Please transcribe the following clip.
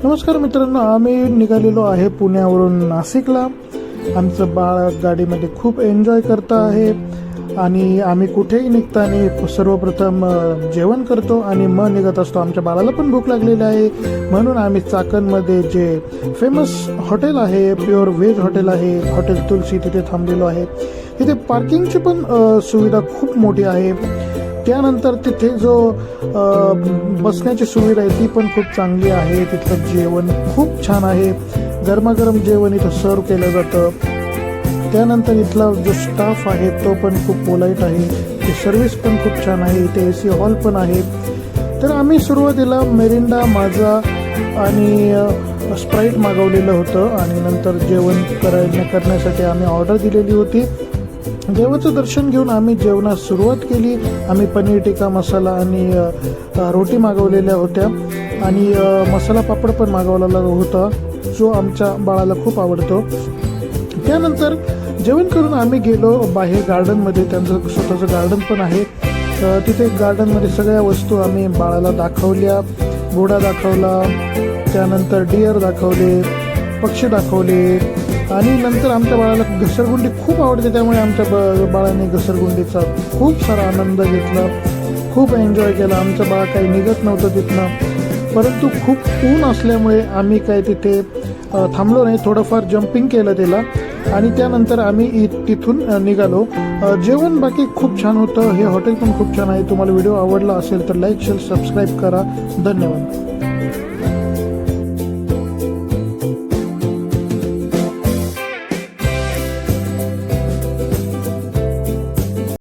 नमस्कार मित्रांनो, आम्ही निघालेलो आहे पुण्यावरून नाशिकला। आमचं बाळ गाडीमध्ये खूप एन्जॉय करत आहे आणि आम्ही कुठेही निघताना सर्वप्रथम जेवण करतो आणि मग निघत असतो। आमच्या बाळाला पण भूक लागलेली आहे म्हणून आम्ही चाकणमध्ये जे फेमस हॉटेल आहे, प्युअर व्हेज हॉटेल आहे, हॉटेल तुलसी, तिथे थांबलेलो आहे। तिथे पार्किंगची पण सुविधा खूप मोठी आहे। त्यानंतर तिथे जो बसण्याची सुविधा आहे ती पण खूप चांगली आहे। तिथलं जेवण खूप छान आहे, गरमागरम जेवण इथं सर्व केलं जातं। त्यानंतर इथला जो स्टाफ आहे तो पण खूप पोलाईट आहे, ती सर्व्हिस पण खूप छान आहे। इथे AC हॉल पण आहे। तर आम्ही सुरुवातीला मेरिंडा, माझा आणि स्प्राईट मागवलेलं होतं आणि नंतर जेवण करण्यासाठी आम्ही ऑर्डर दिलेली होती। देवाचं दर्शन घेऊन आम्ही जेवणास सुरुवात केली। आम्ही पनीर टिक्का मसाला आणि रोटी मागवलेल्या होत्या आणि मसाला पापड पण मागवलेला होता, जो आमच्या बाळाला खूप आवडतो। त्यानंतर जेवण करून आम्ही गेलो बाहेर गार्डनमध्ये, त्यांचं स्वतःचं गार्डन पण आहे। तिथे गार्डनमध्ये सगळ्या वस्तू आम्ही बाळाला दाखवल्या। घोडा दाखवला, त्यानंतर डिअर दाखवले, पक्षी दाखवले आणि नंतर आमच्या बाळाला घसरगुंडी खूप आवडते, त्यामुळे आमच्या बाळाने घसरगुंडीचा खूप सारा आनंद घेतला, खूप एन्जॉय केला। आमचं बाळ काही निघत नव्हतं तिथनं, परंतु खूप ऊन असल्यामुळे आम्ही काय तिथे थांबलो नाही, थोडंफार जम्पिंग केलं त्याला आणि त्यानंतर आम्ही तिथून निघालो। जेवण बाकी खूप छान होतं, हे हॉटेल पण खूप छान आहे। तुम्हाला व्हिडिओ आवडला असेल तर लाईक, शेअर, सबस्क्राईब करा। धन्यवाद।